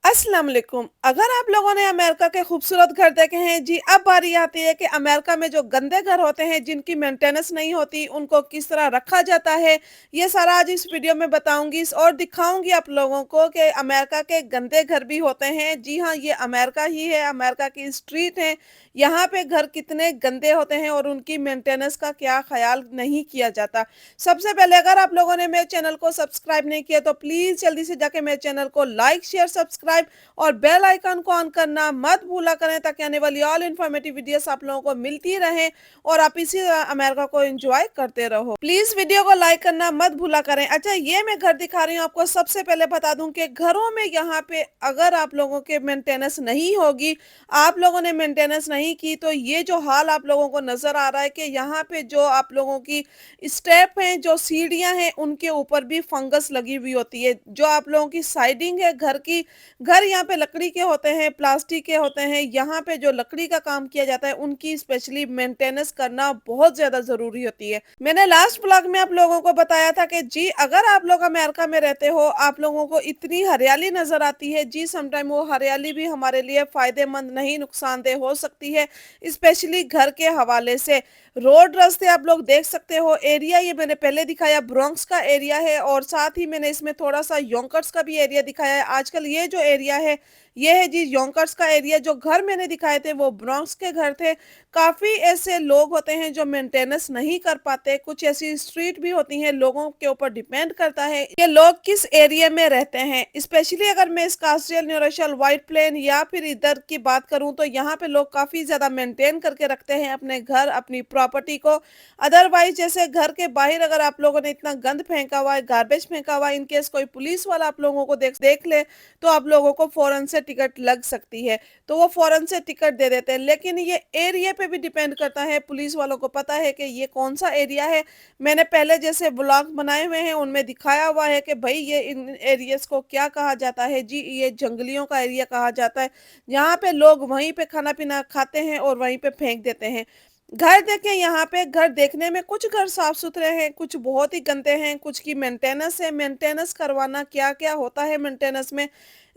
अस्सलाम वालेकुम। अगर आप लोगों ने अमेरिका के खूबसूरत घर देखे हैं जी, अब बारी आती है कि अमेरिका में जो गंदे घर होते हैं, जिनकी मेंटेनेंस नहीं होती, उनको किस तरह रखा जाता है। ये सारा आज इस वीडियो में बताऊंगी और दिखाऊंगी आप लोगों को कि अमेरिका के गंदे घर भी होते हैं। जी हाँ, ये अमेरिका ही है, अमेरिका की स्ट्रीट है। यहाँ पे घर कितने गंदे होते हैं और उनकी मेंटेनेंस का क्या ख्याल नहीं किया जाता। सबसे पहले अगर आप लोगों ने मेरे चैनल को सब्सक्राइब नहीं किया तो प्लीज जल्दी से जाके मेरे चैनल को लाइक शेयर सब्सक्राइब और बेल आइकन को ऑन करना मत भूला करें, ताकि आने वाली ऑल इन्फॉर्मेटिव वीडियोस आप लोगों को मिलती रहे और आप इसी तरह अमेरिका को एंजॉय करते रहो। प्लीज वीडियो को लाइक करना मत भूला करें। अच्छा, ये मैं घर दिखा रही हूँ आपको। सबसे पहले बता दूं कि घरों में यहाँ पे अगर आप लोगों के मेंटेनेंस नहीं होगी, आप लोगों ने मेंटेनेंस नहीं की, तो ये जो हाल आप लोगों को नजर आ रहा है कि यहाँ पे जो आप लोगों की स्टेप हैं, जो सीढ़ियां हैं, उनके ऊपर भी फंगस लगी हुई होती है। जो आप लोगों की साइडिंग है घर की, घर यहाँ पे लकड़ी के होते हैं, प्लास्टिक के होते हैं। यहाँ पे जो लकड़ी का काम किया जाता है, उनकी स्पेशली मेंटेनेंस करना बहुत ज्यादा जरूरी होती है। मैंने लास्ट ब्लॉग में आप लोगों को बताया था कि जी अगर आप लोग अमेरिका में रहते हो, आप लोगों को इतनी हरियाली नजर आती है जी, समटाइम वो हरियाली भी हमारे लिए फायदेमंद नहीं, नुकसानदेह हो सकती है, स्पेशली घर के हवाले से। रोड रास्ते आप लोग देख सकते हो। एरिया ये मैंने पहले दिखाया ब्रोंक्स का एरिया है, और साथ ही मैंने इसमें थोड़ा सा योंकर्स का भी एरिया दिखाया है। आजकल ये जो एरिया है, ये है जी योंकर्स का एरिया। जो घर मैंने दिखाए थे वो ब्रोंक्स के घर थे। काफी ऐसे लोग होते हैं जो मेंटेनेंस नहीं कर पाते। कुछ ऐसी स्ट्रीट भी होती हैं, लोगों के ऊपर डिपेंड करता है ये लोग किस एरिया में रहते हैं। स्पेशली अगर मैं स्कार्सडेल, न्यू रोचेल, व्हाइट प्लेन या फिर इधर की बात करूं, तो यहाँ पे लोग काफी ज्यादा मेंटेन करके रखते हैं अपने घर, अपनी प्रॉपर्टी को। अदरवाइज जैसे घर के बाहर अगर आप लोगों ने इतना गंद फेंका हुआ है, गार्बेज फेंका हुआ है, इनकेस कोई पुलिस वाला आप लोगों को देख देख ले, तो आप लोगों को फौरन से टिकट लग सकती है। तो वो फौरन से टिकट दे देते हैं। लेकिन ये एरिया पे भी डिपेंड करता है, पुलिस वालों को पता है कि ये कौन सा एरिया है। मैंने पहले जैसे ब्लॉग बनाए हुए हैं, उनमें दिखाया हुआ है कि भाई ये इन एरियाज को क्या कहा जाता है जी, ये जंगलियों का एरिया कहा जाता है। यहाँ पे लोग वहीं पे खाना पीना खाते हैं और वहीं पे फेंक देते हैं। घर देखें, यहाँ पे घर देखने में कुछ घर साफ सुथरे हैं, कुछ बहुत ही गंदे हैं, कुछ की मेंटेनेंस है। मेंटेनेंस करवाना क्या क्या होता है मेंटेनेंस में,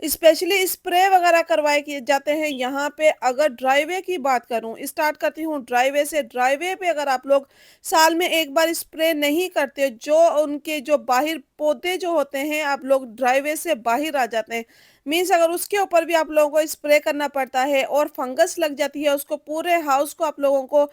स्पेशली स्प्रे वगैरह करवाए किए जाते हैं यहाँ पे। अगर ड्राईवे की बात करूं, स्टार्ट करती हूँ ड्राईवे से। ड्राईवे पे अगर आप लोग साल में एक बार स्प्रे नहीं करते, जो उनके जो बाहर पौधे जो होते हैं, आप लोग ड्राईवे से बाहर आ जाते हैं, मीन्स अगर उसके ऊपर भी आप लोगों को स्प्रे करना पड़ता है और फंगस लग जाती है, उसको पूरे हाउस को आप लोगों को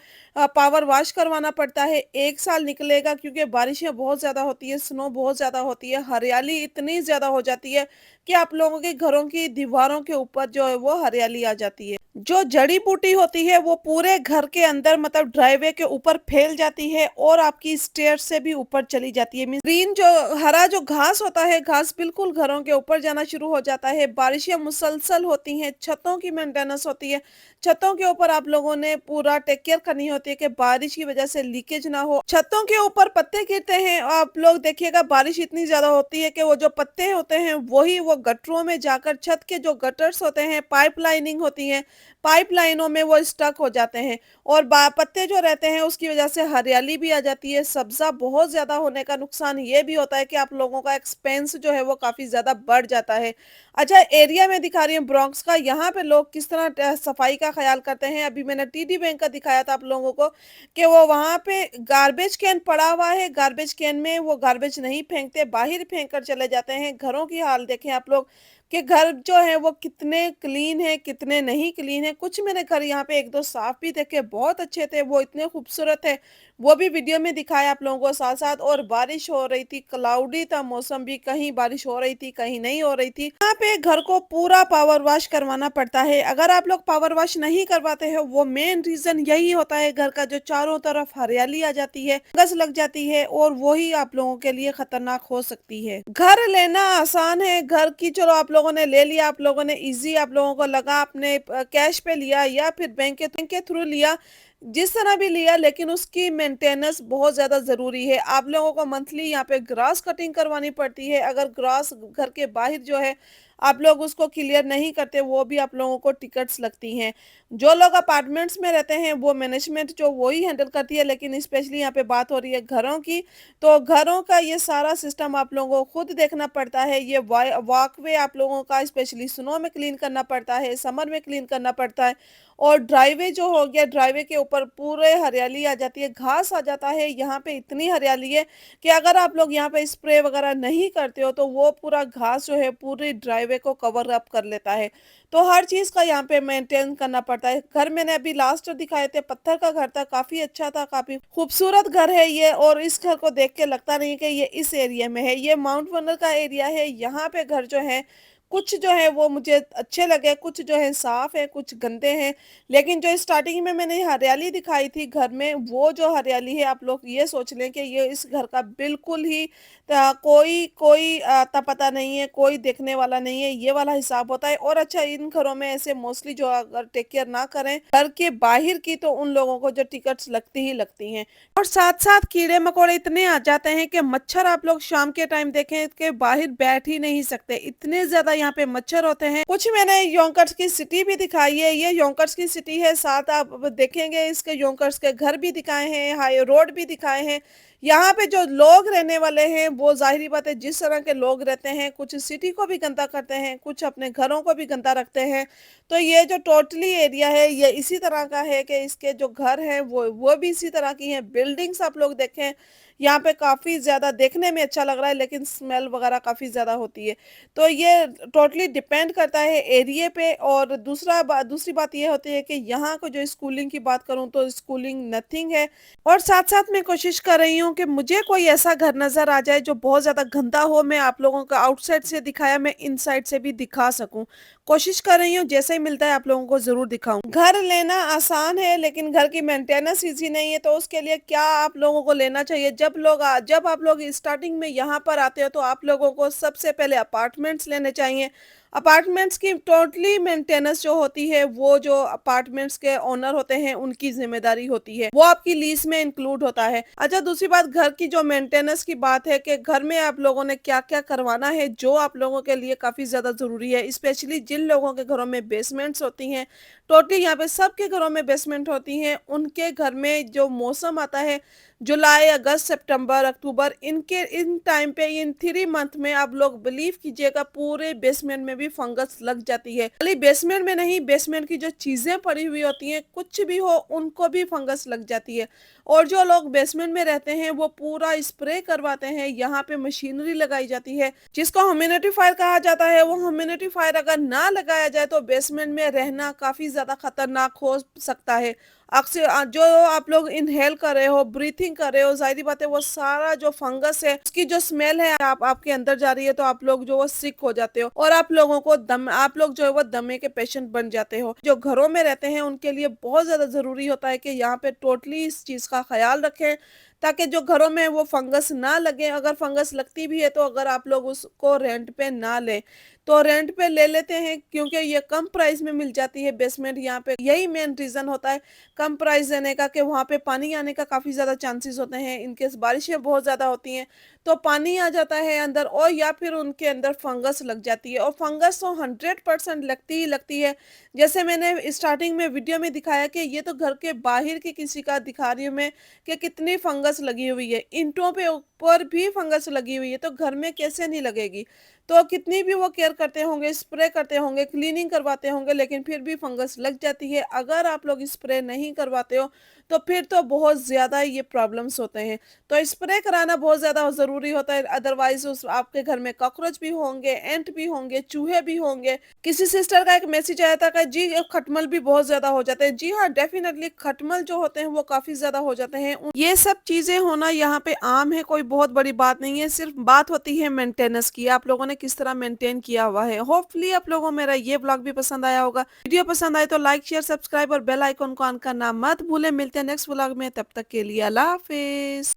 पावर वॉश करवाना पड़ता है। एक साल निकलेगा, क्योंकि बारिशें बहुत ज्यादा होती है, स्नो बहुत ज्यादा होती है, हरियाली इतनी ज्यादा हो जाती है कि आप लोगों के घरों की दीवारों के ऊपर जो है वो हरियाली आ जाती है। जो जड़ी बूटी होती है वो पूरे घर के अंदर, मतलब ड्राइवे के ऊपर फैल जाती है और आपकी स्टेयर से भी ऊपर चली जाती है। मीन ग्रीन जो हरा जो घास होता है, घास बिल्कुल घरों के ऊपर जाना शुरू हो जाता है। बारिशें मुसलसल होती हैं, छतों की मेंटेनेंस होती है। छतों के ऊपर आप लोगों ने पूरा टेक केयर करनी होती है कि बारिश की वजह से लीकेज ना हो। छतों के ऊपर पत्ते गिरते हैं, आप लोग देखिएगा बारिश इतनी ज्यादा होती है कि वो जो पत्ते होते हैं वही वो गटरों में जाकर, छत के जो गटर्स होते हैं, पाइप लाइनिंग होती है, पाइप लाइनों में वो स्टक हो जाते हैं। और पत्ते जो रहते हैं उसकी वजह से हरियाली भी आ जाती है। सब्जा बहुत ज्यादा होने का नुकसान ये भी होता है कि आप लोगों का एक्सपेंस जो है वो काफी ज्यादा बढ़ जाता है। अच्छा, एरिया में दिखा रही हूँ ब्रॉन्क्स का। यहाँ पे लोग किस तरह सफाई का ख्याल करते हैं। अभी मैंने टीडी बैंक का दिखाया था आप लोगों को कि वो वहां पे गार्बेज कैन पड़ा हुआ है, गार्बेज कैन में वो गार्बेज नहीं फेंकते, बाहर फेंक कर चले जाते हैं। घरों की हाल देखें आप लोग कि घर जो है वो कितने क्लीन है, कितने नहीं क्लीन है। कुछ मैंने घर यहाँ पे एक दो साफ भी देखे, बहुत अच्छे थे, वो इतने खूबसूरत है, वो भी वीडियो में दिखाया आप लोगों को साथ साथ। और बारिश हो रही थी, क्लाउडी था मौसम भी, कहीं बारिश हो रही थी कहीं नहीं हो रही थी। यहाँ पे घर को पूरा पावर वॉश करवाना पड़ता है। अगर आप लोग पावर वॉश नहीं करवाते हो, वो मेन रीजन यही होता है, घर का जो चारों तरफ हरियाली आ जाती है, फंगस लग जाती है, और वही आप लोगों के लिए खतरनाक हो सकती है। घर लेना आसान है, घर की चलो आप लोगों ने ले लिया, आप लोगों ने इजी आप लोगों को लगा, आपने कैश पे लिया या फिर बैंक के थ्रू लिया, जिस तरह भी लिया, लेकिन उसकी मेंटेनेंस बहुत ज्यादा जरूरी है। आप लोगों को मंथली यहाँ पे ग्रास कटिंग करवानी पड़ती है। अगर ग्रास घर के बाहर जो है आप लोग उसको क्लियर नहीं करते, वो भी आप लोगों को टिकट्स लगती हैं। जो लोग अपार्टमेंट्स में रहते हैं, वो मैनेजमेंट जो वो ही हैंडल करती है, लेकिन स्पेशली यहाँ पे बात हो रही है घरों की, तो घरों का ये सारा सिस्टम आप लोगों को खुद देखना पड़ता है। ये वॉकवे आप लोगों का स्पेशली स्नो में क्लीन करना पड़ता है, समर में क्लीन करना पड़ता है। और ड्राइवे जो हो गया, ड्राइवे के ऊपर पूरे हरियाली आ जाती है, घास आ जाता है। यहाँ पे इतनी हरियाली है कि अगर आप लोग यहाँ पे स्प्रे वगैरह नहीं करते हो, तो वो पूरा घास जो है पूरी ड्राइवे को कवर अप कर लेता है। तो हर चीज़ का यहाँ पे मेंटेन करना पड़ता है। घर मैंने अभी लास्ट दिखाए थे, पत्थर का घर था, काफ़ी अच्छा था, काफ़ी खूबसूरत घर है ये। और इस घर को देख के लगता नहीं कि ये इस एरिया में है, ये माउंट वनर का एरिया है। यहाँ पे घर जो है, कुछ जो है वो मुझे अच्छे लगे, कुछ जो है साफ है, कुछ गंदे हैं। लेकिन जो स्टार्टिंग में मैंने हरियाली दिखाई थी घर में, वो जो हरियाली है, आप लोग ये सोच लें कि ये इस घर का बिल्कुल ही कोई कोई अता पता नहीं है, कोई देखने वाला नहीं है, ये वाला हिसाब होता है। और अच्छा, इन घरों में ऐसे मोस्टली जो अगर टेक केयर ना करें घर के बाहर की, तो उन लोगों को जो टिकट्स लगती ही लगती हैं। और साथ साथ कीड़े मकोड़े इतने आ जाते हैं कि मच्छर, आप लोग शाम के टाइम देखें कि बाहर बैठ ही नहीं सकते, इतने ज्यादा यहाँ पे मच्छर होते हैं। कुछ मैंने योंकर्स की सिटी भी दिखाई है, ये योंकर्स की सिटी है, साथ आप देखेंगे इसके योंकर्स के घर भी दिखाए हैं, हाई रोड भी दिखाए हैं। यहाँ पे जो लोग रहने वाले हैं, वो जाहिर बात है जिस तरह के लोग रहते हैं, कुछ सिटी को भी गंदा करते हैं, कुछ अपने घरों को भी गंदा रखते हैं। तो ये जो टोटली एरिया है, ये इसी तरह का है कि इसके जो घर हैं वो भी इसी तरह की हैं। बिल्डिंग्स आप लोग देखें, यहाँ पे काफ़ी ज़्यादा देखने में अच्छा लग रहा है, लेकिन स्मेल वगैरह काफ़ी ज़्यादा होती है। तो ये टोटली डिपेंड करता है एरिया पे। और दूसरी बात ये होती है कि यहाँ को जो स्कूलिंग की बात करूँ, तो स्कूलिंग नथिंग है। और साथ-साथ मैं कोशिश कर रही हूँ कि मुझे कोई ऐसा घर नज़र आ जाए जो बहुत ज़्यादा गंदा हो, मैं आप लोगों को आउटसाइड से दिखाया, मैं इनसाइड से भी दिखा सकूँ। कोशिश कर रही हूँ, जैसे ही मिलता है आप लोगों को ज़रूर दिखाऊँ। घर लेना आसान है, लेकिन घर की मेंटेनेंस ईज़ी नहीं है, तो उसके लिए क्या आप लोगों को लेना चाहिए? जब आप लोग स्टार्टिंग में यहाँ पर आते हो, तो आप लोगों को सबसे पहले अपार्टमेंट्स लेने चाहिए। अपार्टमेंट्स की टोटली मेंटेनेंस जो होती है, वो जो अपार्टमेंट्स के ओनर होते हैं, उनकी ज़िम्मेदारी होती है। वो आपकी लीज़ में इंक्लूड होता है। अच्छा, दूसरी बात, घर की जो मेंटेनेंस की बात है कि घर में आप लोगों ने क्या-क्या करवाना है, जो आप लोगों के लिए काफ़ी ज़्यादा ज़रूरी है। स्पेशली जिन लोगों के घरों में बेसमेंट्स होती हैं, टोटली यहाँ पे सबके घरों में बेसमेंट होती हैं, उनके घर में जो मौसम आता है, जुलाई, अगस्त, सितंबर, अक्टूबर, इन टाइम पे, इन 3 मंथ में आप लोग बिलीव कीजिएगा, पूरे बेसमेंट में भी फंगस लग जाती है। खाली बेसमेंट में नहीं, बेसमेंट की जो चीजें पड़ी हुई होती हैं, कुछ भी हो, उनको भी फंगस लग जाती है। और जो लोग बेसमेंट में रहते हैं, वो पूरा स्प्रे करवाते हैं, यहाँ पे मशीनरी लगाई जाती है, जिसको ह्यूमिडिफायर कहा जाता है। वो ह्यूमिडिफायर अगर ना लगाया जाए, तो बेसमेंट में रहना काफी ज्यादा खतरनाक हो सकता है। जो आप लोग इनहेल कर रहे हो, ब्रीथिंग कर रहे हो, जाहिर बात है वो सारा जो फंगस है, उसकी जो स्मेल है, आपके अंदर जा रही है, तो आप लोग जो वो सिक हो जाते हो, और आप लोग जो है वो दमे के पेशेंट बन जाते हो। जो घरों में रहते हैं, उनके लिए बहुत ज्यादा जरूरी होता है कि यहाँ पे टोटली इस चीज का ख्याल रखें, ताकि जो घरों में वो फंगस ना लगे। अगर फंगस लगती भी है, तो अगर आप लोग उसको रेंट पे ना लें, तो रेंट पे ले लेते हैं, क्योंकि ये कम प्राइस में मिल जाती है बेसमेंट। यहाँ पे यही मेन रीजन होता है कम प्राइस देने का, कि वहाँ पे पानी आने का काफी ज्यादा चांसेस होते हैं। इनकेस बारिशें बहुत ज्यादा होती हैं, तो पानी आ जाता है अंदर, और या फिर उनके अंदर फंगस लग जाती है। और फंगस तो 100% लगती ही लगती है। जैसे मैंने स्टार्टिंग में वीडियो में दिखाया कि ये तो घर के बाहर की किसी का दिखा रही हूँ मैं, कि कितनी फंगस लगी हुई है, ईंटों पे ऊपर भी फंगस लगी हुई है, तो घर में कैसे नहीं लगेगी। तो कितनी भी वो केयर करते होंगे, स्प्रे करते होंगे, क्लीनिंग करवाते होंगे, लेकिन फिर भी फंगस लग जाती है। अगर आप लोग स्प्रे नहीं करवाते हो, तो फिर तो बहुत ज़्यादा ये प्रॉब्लम्स होते हैं। तो स्प्रे कराना बहुत ज़्यादा ज़रूरी होता है, अदरवाइज़ उस आपके घर में कॉकरोच भी होंगे, एंट भी होंगे, चूहे भी होंगे। किसी सिस्टर का एक मैसेज आया था कि जी खटमल भी बहुत ज़्यादा हो जाते हैं। जी हाँ, डेफ़िनिटली खटमल जो होते हैं वो काफ़ी ज़्यादा हो जाते हैं। ये सब चीज़ें होना यहाँ पे आम है, कोई बहुत बड़ी बात नहीं है, सिर्फ़ बात होती है मेंटेनेंस की, आप लोगों ने किस तरह मेंटेन किया हुआ है। होपफुली आप लोगों को मेरा ये व्लॉग भी पसंद आया होगा। वीडियो पसंद आए तो लाइक, शेयर, सब्सक्राइब और बेल आइकन को ऑन करना मत भूलें। मिलते हैं नेक्स्ट व्लॉग में, तब तक के लिए अल्लाह हाफ़िज़।